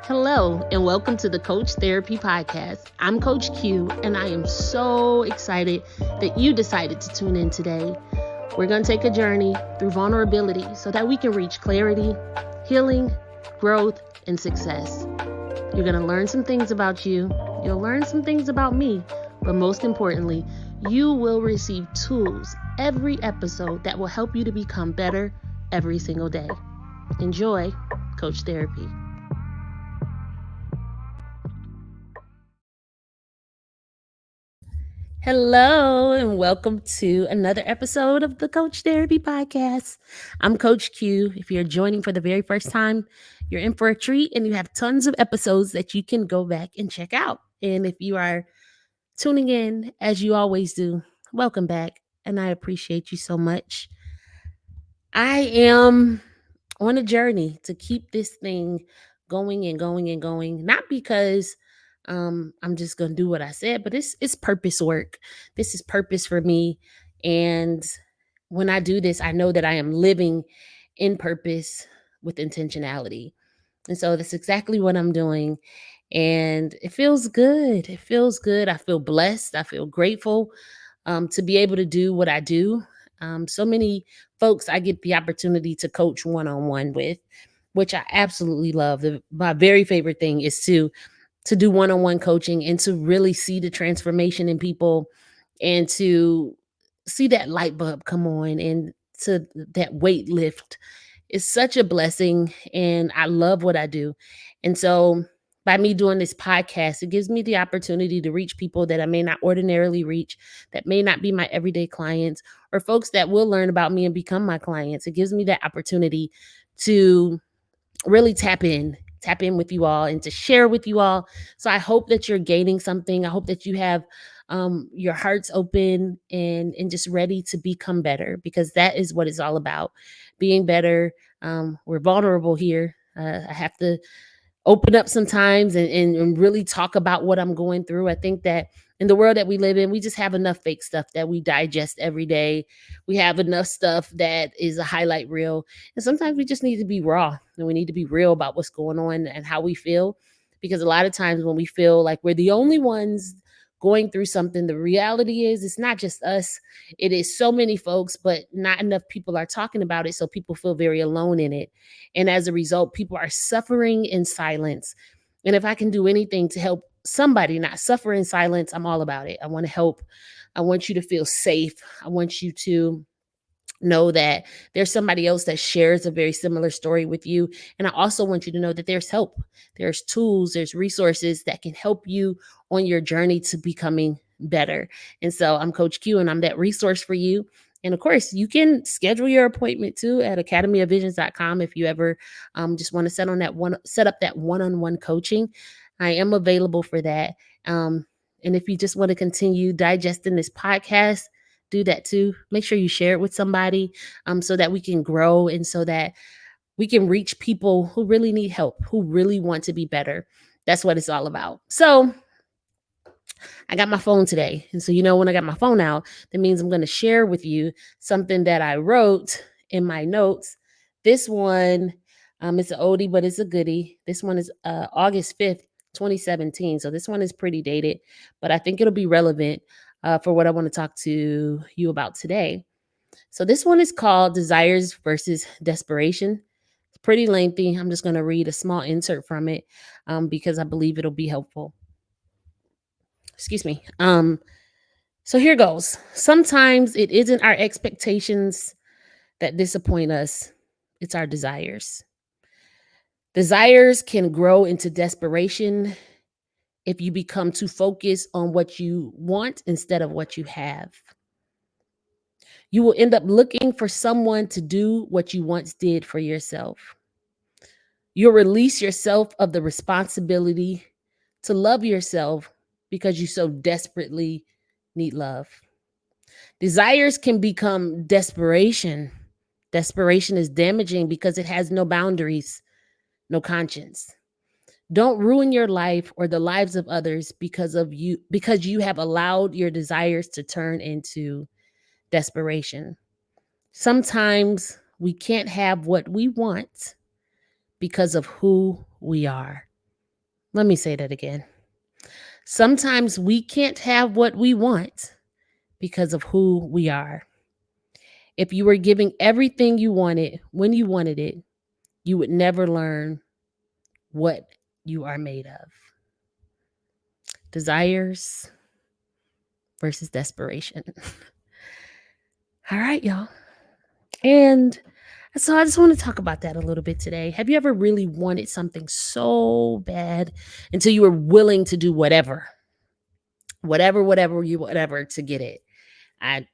Hello, and welcome to the Coach Therapy Podcast. I'm Coach Q, and I am so excited that you decided to tune in today. We're going to take a journey through vulnerability so that we can reach clarity, healing, growth, and success. You're going to learn some things about you, you'll learn some things about me, but most importantly, you will receive tools every episode that will help you to become better every single day. Enjoy Coach Therapy. Hello, and welcome to another episode of the Coach Therapy Podcast. I'm Coach Q. If you're joining for the very first time, you're in for a treat, and you have tons of episodes that you can go back and check out. And if you are tuning in, as you always do, welcome back, and I appreciate you so much. I am on a journey to keep this thing going and going and going, not because I'm just gonna do what I said, but it's purpose work. This is purpose for me. And when I do this, I know that I am living in purpose with intentionality. And so that's exactly what I'm doing. And it feels good. It feels good. I feel blessed. I feel grateful to be able to do what I do. So many folks I get the opportunity to coach one on one with, which I absolutely love. My very favorite thing is to do one on one coaching and to really see the transformation in people and to see that light bulb come on and to that weight lift. It's such a blessing, and I love what I do. And so by me doing this podcast, it gives me the opportunity to reach people that I may not ordinarily reach, that may not be my everyday clients, or folks that will learn about me and become my clients. It gives me that opportunity to really tap in with you all and to share with you all. So I hope that you're gaining something. I hope that you have your hearts open and just ready to become better, because that is what it's all about, being better. We're vulnerable here. I have to open up sometimes and really talk about what I'm going through. I think that in the world that we live in, we just have enough fake stuff that we digest every day. We have enough stuff that is a highlight reel. And sometimes we just need to be raw, and we need to be real about what's going on and how we feel. Because a lot of times when we feel like we're the only ones going through something, the reality is it's not just us. It is so many folks, but not enough people are talking about it. So people feel very alone in it. And as a result, people are suffering in silence. And if I can do anything to help somebody not suffer in silence, I'm all about it. I want to help. I want you to feel safe. I want you to know that there's somebody else that shares a very similar story with you. And I also want you to know that there's help, there's tools, there's resources that can help you on your journey to becoming better. And so I'm Coach Q, and I'm that resource for you. And of course, you can schedule your appointment too at academyofvisions.com if you ever just want to set up that one-on-one coaching. I am available for that. And if you just want to continue digesting this podcast, do that too. Make sure you share it with somebody so that we can grow and so that we can reach people who really need help, who really want to be better. That's what it's all about. So I got my phone today. And so, when I got my phone out, that means I'm going to share with you something that I wrote in my notes. This one, it's an oldie, but it's a goodie. This one is August 5th, 2017. So this one is pretty dated, but I think it'll be relevant for what I want to talk to you about today. So this one is called Desires versus Desperation. It's pretty lengthy. I'm just going to read a small insert from it because I believe it'll be helpful. Excuse me. So here goes. Sometimes it isn't our expectations that disappoint us, it's our desires. Desires can grow into desperation if you become too focused on what you want instead of what you have. You will end up looking for someone to do what you once did for yourself. You'll release yourself of the responsibility to love yourself because you so desperately need love. Desires can become desperation. Desperation is damaging because it has no boundaries, no conscience. Don't ruin your life or the lives of others because you have allowed your desires to turn into desperation. Sometimes we can't have what we want because of who we are. Let me say that again. Sometimes we can't have what we want because of who we are. If you were giving everything you wanted when you wanted it, you would never learn what you are made of. Desires versus desperation. All right, y'all. And so I just want to talk about that a little bit today. Have you ever really wanted something so bad until you were willing to do whatever to get it? I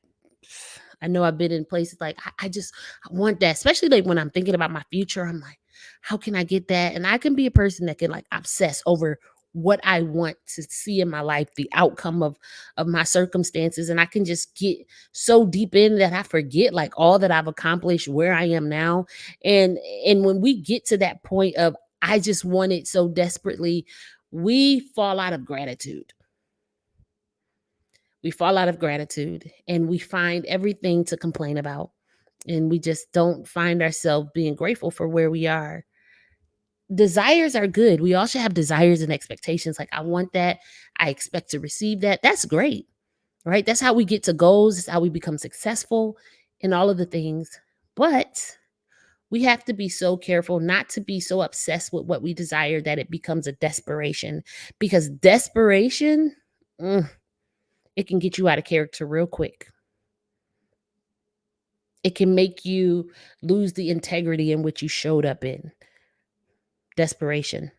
I know I've been in places like I want that, especially like when I'm thinking about my future. I'm like, how can I get that? And I can be a person that can like obsess over what I want to see in my life, the outcome of my circumstances, and I can just get so deep in that I forget like all that I've accomplished, where I am now, and when we get to that point of I just want it so desperately, we fall out of gratitude. We fall out of gratitude and we find everything to complain about. And we just don't find ourselves being grateful for where we are. Desires are good. We all should have desires and expectations. Like, I want that. I expect to receive that. That's great, right? That's how we get to goals. It's how we become successful in all of the things. But we have to be so careful not to be so obsessed with what we desire that it becomes a desperation. Because desperation, it can get you out of character real quick. It can make you lose the integrity in which you showed up in. Desperation.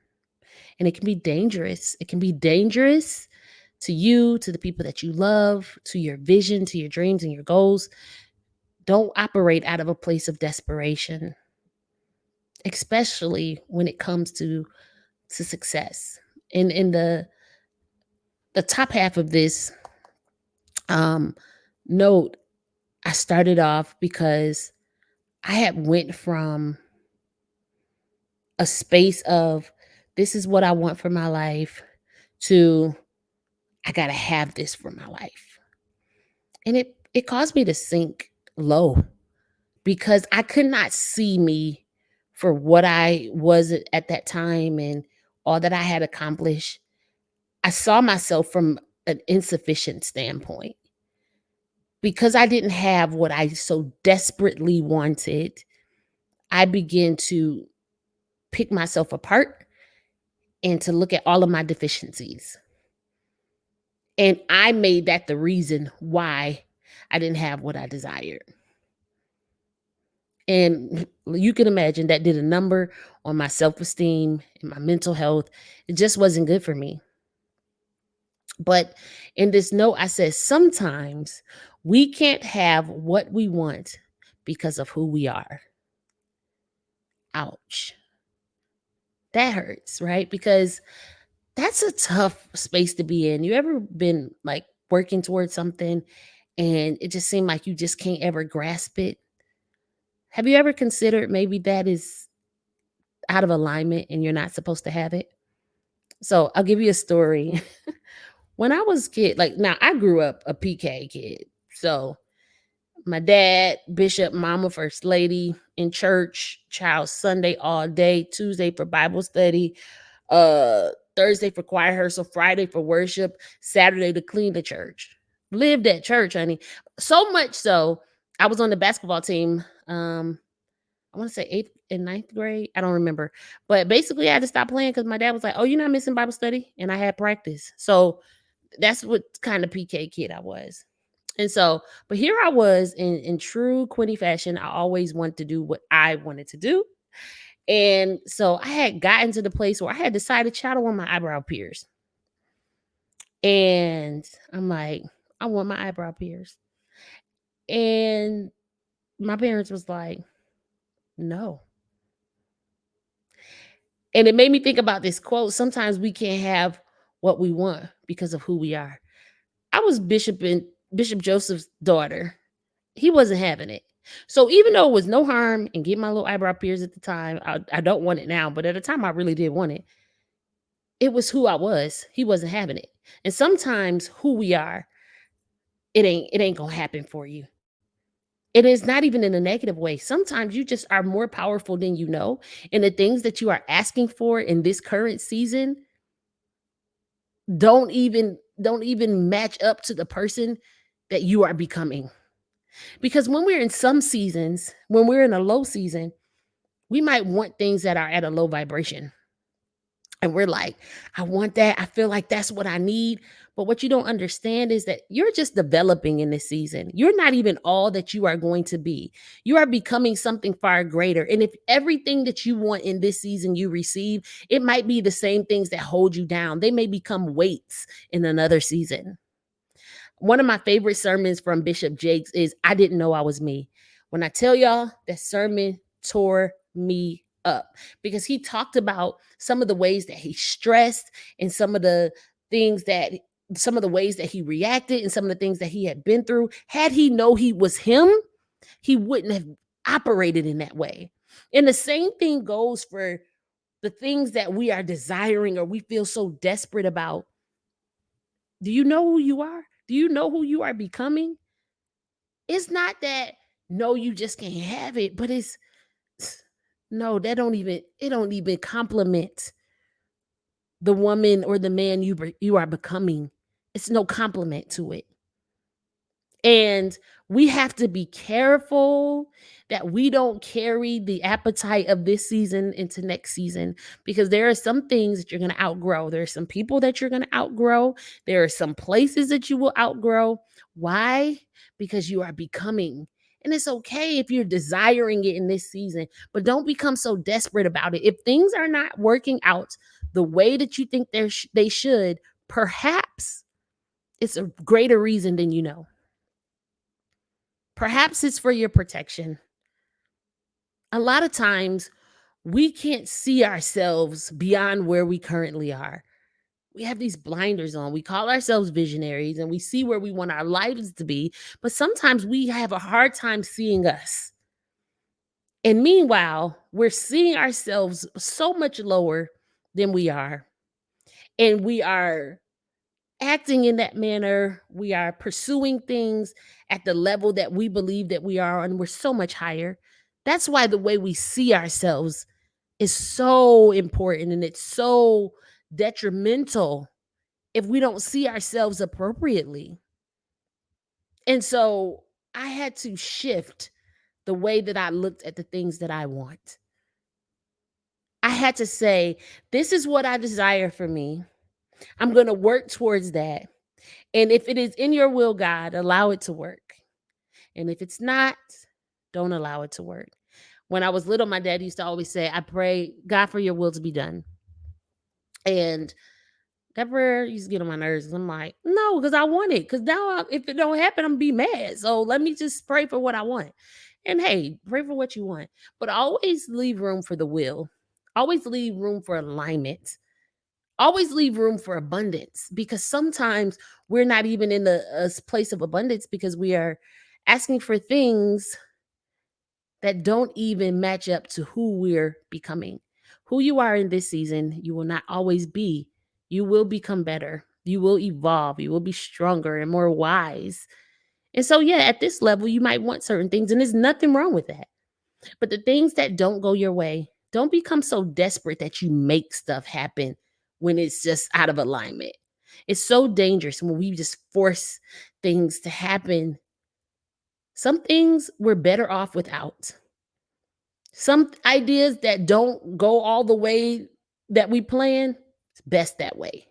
And it can be dangerous. It can be dangerous to you, to the people that you love, to your vision, to your dreams and your goals. Don't operate out of a place of desperation, especially when it comes to success. And in the top half of this um note, I started off because I had went from a space of this is what I want for my life to I got to have this for my life. And it caused me to sink low because I could not see me for what I was at that time and all that I had accomplished. I saw myself from an insufficient standpoint because I didn't have what I so desperately wanted. I began to pick myself apart and to look at all of my deficiencies. And I made that the reason why I didn't have what I desired. And you can imagine that did a number on my self-esteem and my mental health. It just wasn't good for me. But in this note, I said sometimes we can't have what we want because of who we are. Ouch. That hurts, right? Because that's a tough space to be in. You ever been like working towards something and it just seemed like you just can't ever grasp it? Have you ever considered maybe that is out of alignment and you're not supposed to have it? So I'll give you a story. When I was a kid, like now I grew up a PK kid. So my dad, bishop, mama, first lady in church, child Sunday all day, Tuesday for Bible study, uh Thursday for choir rehearsal, Friday for worship, Saturday to clean the church. Lived at church, honey. So much so, I was on the basketball team. I want to say eighth and ninth grade. I don't remember. But basically, I had to stop playing because my dad was like, "Oh, you're not missing Bible study," and I had practice. So that's what kind of PK kid I was. And so, but here I was in true Quinny fashion. I always wanted to do what I wanted to do. And so I had gotten to the place where I had decided, child, I want my eyebrow pierced. And I'm like, I want my eyebrow pierced. And my parents was like, no. And it made me think about this quote. Sometimes we can't have what we want because of who we are. I was Bishop Joseph's daughter. He wasn't having it. So even though it was no harm in getting my little eyebrow pierced at the time, I don't want it now, but at the time I really did want it. It was who I was. He wasn't having it. And sometimes who we are, it ain't gonna happen for you. It is not even in a negative way. Sometimes you just are more powerful than you know. And the things that you are asking for in this current season, don't even match up to the person that you are becoming. Because when we're in some seasons, when we're in a low season, we might want things that are at a low vibration. And we're like, I want that. I feel like that's what I need. But what you don't understand is that you're just developing in this season. You're not even all that you are going to be. You are becoming something far greater. And if everything that you want in this season you receive, it might be the same things that hold you down. They may become weights in another season. One of my favorite sermons from Bishop Jakes is I Didn't Know I Was Me. When I tell y'all, that sermon tore me up because he talked about some of the ways that he stressed and things that some of the ways that he reacted and some of the things that he had been through. Had he know he was him, he wouldn't have operated in that way. And the same thing goes for the things that we are desiring or we feel so desperate about. Do you know who you are? Do you know who you are becoming? It's not that no, you just can't have it, but it's no, that don't even it don't even compliment the woman or the man you are becoming. It's no compliment to it. And we have to be careful that we don't carry the appetite of this season into next season because there are some things that you're going to outgrow. There are some people that you're going to outgrow. There are some places that you will outgrow. Why? Because you are becoming. And it's okay if you're desiring it in this season, but don't become so desperate about it. If things are not working out the way that you think they should, perhaps it's a greater reason than you know. Perhaps it's for your protection. A lot of times, we can't see ourselves beyond where we currently are. We have these blinders on. We call ourselves visionaries and we see where we want our lives to be, but sometimes we have a hard time seeing us. And meanwhile, we're seeing ourselves so much lower than we are. And we are acting in that manner. We are pursuing things at the level that we believe that we are, and we're so much higher. That's why the way we see ourselves is so important and it's so detrimental if we don't see ourselves appropriately. And so I had to shift the way that I looked at the things that I want. I had to say, this is what I desire for me. I'm going to work towards that. And if it is in your will, God, allow it to work. And if it's not, don't allow it to work. When I was little, my dad used to always say, I pray, God, for your will to be done. And that prayer used to get on my nerves. I'm like, no, because I want it. Because now, if it don't happen, I'm gonna be mad. So let me just pray for what I want. And hey, pray for what you want, but always leave room for the will. Always leave room for alignment. Always leave room for abundance because sometimes we're not even in a place of abundance because we are asking for things that don't even match up to who we're becoming. Who you are in this season, you will not always be. You will become better. You will evolve. You will be stronger and more wise. And so, yeah, at this level, you might want certain things, and there's nothing wrong with that. But the things that don't go your way, don't become so desperate that you make stuff happen when it's just out of alignment. It's so dangerous when we just force things to happen. Some things we're better off without. Some ideas that don't go all the way that we plan, it's best that way.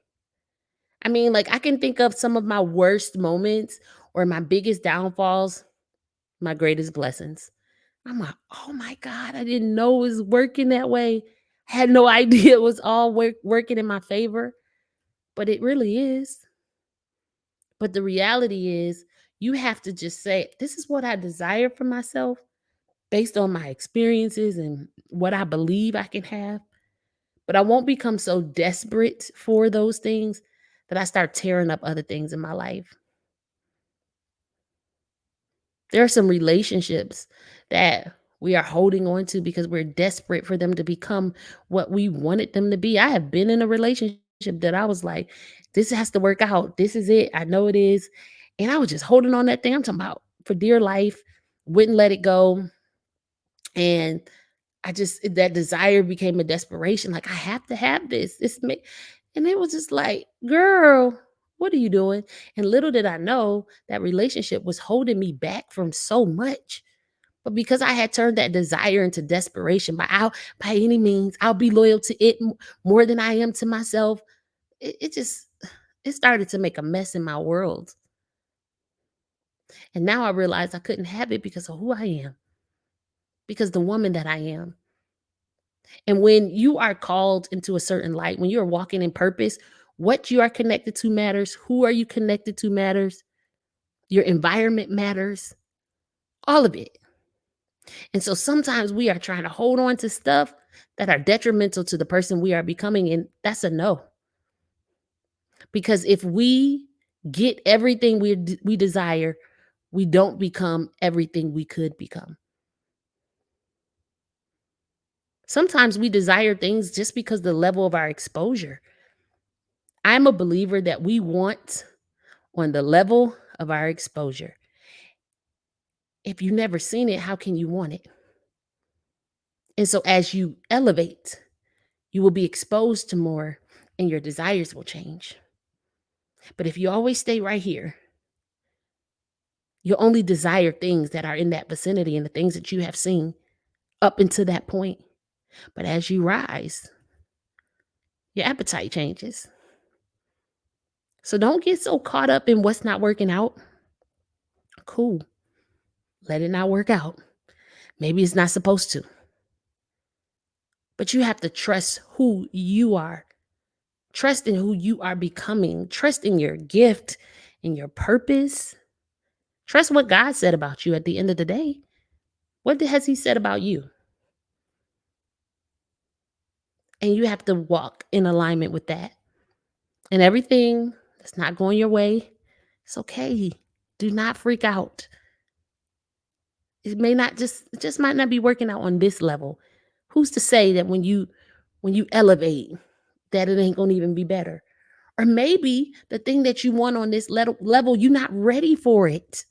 I mean, like I can think of some of my worst moments or my biggest downfalls, my greatest blessings. I'm like, oh my God, I didn't know it was working that way. I had no idea it was all working in my favor, but it really is. But the reality is, you have to just say, this is what I desire for myself based on my experiences and what I believe I can have. But I won't become so desperate for those things that I start tearing up other things in my life. There are some relationships that we are holding on to because we're desperate for them to become what we wanted them to be. I have been in a relationship that I was like, this has to work out. This is it. I know it is. And I was just holding on that thing. I'm talking about for dear life, wouldn't let it go. And that desire became a desperation. Like, I have to have this. And it was just like, girl, what are you doing? And little did I know that relationship was holding me back from so much. But because I had turned that desire into desperation, by any means, I'll be loyal to it more than I am to myself. It just it started to make a mess in my world. And now I realize I couldn't have it because of who I am, because the woman that I am. And when you are called into a certain light, when you're walking in purpose, what you are connected to matters. Who are you connected to matters. Your environment matters. All of it. And so sometimes we are trying to hold on to stuff that are detrimental to the person we are becoming. And that's a no. Because if we get everything we desire, we don't become everything we could become. Sometimes we desire things just because the level of our exposure. I'm a believer that we want on the level of our exposure. If you've never seen it, how can you want it? And so as you elevate, you will be exposed to more and your desires will change. But if you always stay right here, you'll only desire things that are in that vicinity and the things that you have seen up until that point. But as you rise, your appetite changes. So don't get so caught up in what's not working out. Cool. Let it not work out. Maybe it's not supposed to. But you have to trust who you are. Trust in who you are becoming. Trust in your gift, in your purpose. Trust what God said about you at the end of the day. What has He said about you? And you have to walk in alignment with that. And everything that's not going your way, it's okay. Do not freak out. It just might not be working out on this level. Who's to say that when you elevate, that it ain't gonna even be better? Or maybe the thing that you want on this level, you're not ready for it.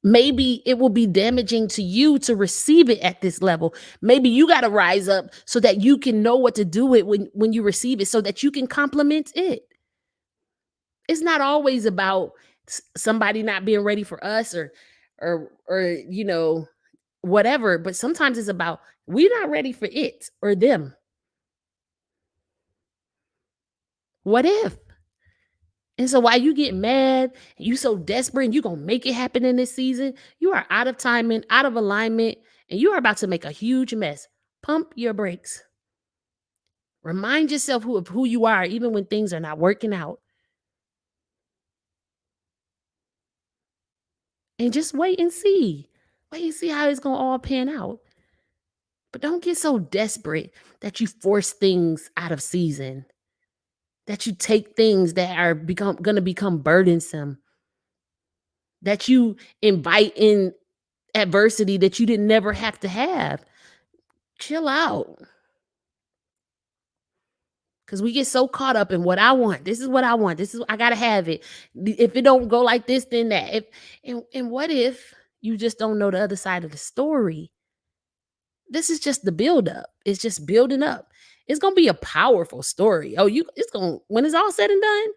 Maybe it will be damaging to you to receive it at this level. Maybe you got to rise up so that you can know what to do it when you receive it so that you can complement it. It's not always about somebody not being ready for us or whatever, but sometimes it's about we're not ready for it or them. What if? And so while you get mad, you so desperate and you going to make it happen in this season, you are out of timing, out of alignment, and you are about to make a huge mess. Pump your brakes. Remind yourself of who you are, even when things are not working out. And just wait and see. Wait and see how it's going to all pan out. But don't get so desperate that you force things out of season, that you take things that are going to become burdensome, that you invite in adversity that you didn't never have to have. Chill out. Because we get so caught up in what I want. This is what I want. This is I gotta have it. If it don't go like this, then that. And what if you just don't know the other side of the story? This is just the buildup. It's just building up. It's gonna be a powerful story. It's gonna when it's all said and done,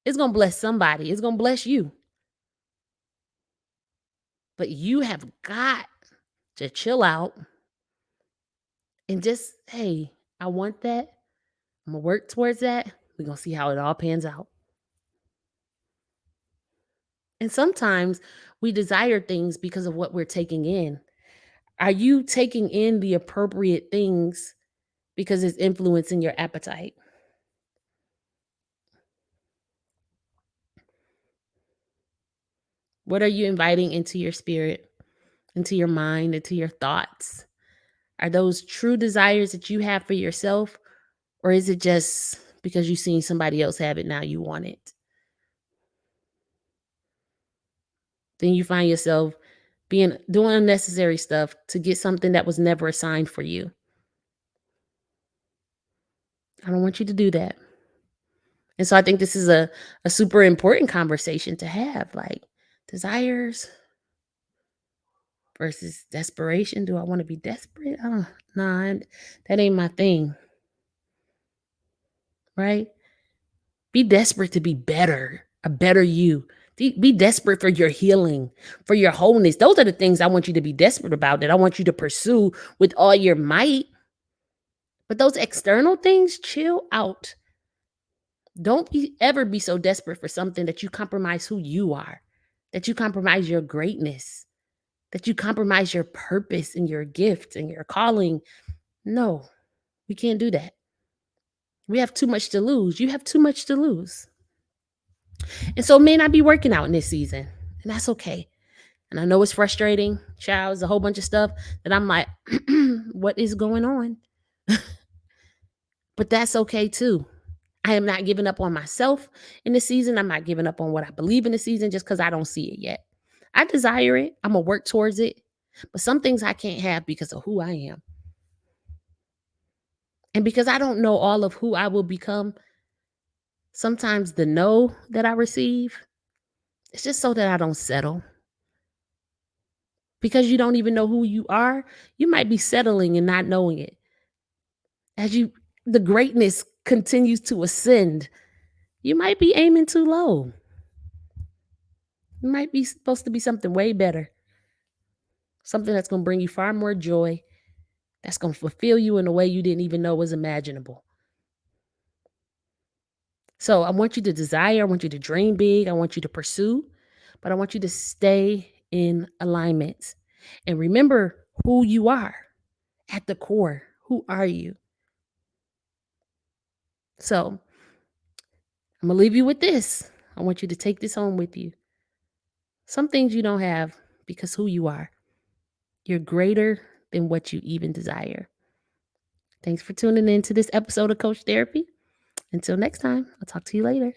it's gonna bless somebody. It's gonna bless you. But you have got to chill out and just, hey, I want that. I'm gonna work towards that. We're gonna see how it all pans out. And sometimes we desire things because of what we're taking in. Are you taking in the appropriate things because it's influencing your appetite? What are you inviting into your spirit, into your mind, into your thoughts? Are those true desires that you have for yourself? Or is it just because you've seen somebody else have it, now you want it? Then you find yourself doing unnecessary stuff to get something that was never assigned for you. I don't want you to do that. And so I think this is a super important conversation to have, like desires versus desperation. Do I want to be desperate? Oh, no, that ain't my thing. right? Be desperate to be better, a better you. Be desperate for your healing, for your wholeness. Those are the things I want you to be desperate about, that I want you to pursue with all your might. But those external things, chill out. Don't ever be so desperate for something that you compromise who you are, that you compromise your greatness, that you compromise your purpose and your gift and your calling. No, we can't do that. We have too much to lose. You have too much to lose. And so it may not be working out in this season, and that's okay. And I know it's frustrating. Child, there's a whole bunch of stuff that I'm like, what is going on? But that's okay too. I am not giving up on myself in the season. I'm not giving up on what I believe in the season just because I don't see it yet. I desire it. I'm going to work towards it. But some things I can't have because of who I am. And because I don't know all of who I will become, sometimes the no that I receive, it's just so that I don't settle. Because you don't even know who you are, you might be settling and not knowing it. As the greatness continues to ascend, you might be aiming too low. It might be supposed to be something way better. Something that's going to bring you far more joy, that's going to fulfill you in a way you didn't even know was imaginable. So I want you to desire, I want you to dream big, I want you to pursue, but I want you to stay in alignment. And remember who you are at the core. Who are you? So I'm going to leave you with this. I want you to take this home with you. Some things you don't have because who you are. You're greater than what you even desire. Thanks for tuning in to this episode of Coach Therapy. Until next time, I'll talk to you later.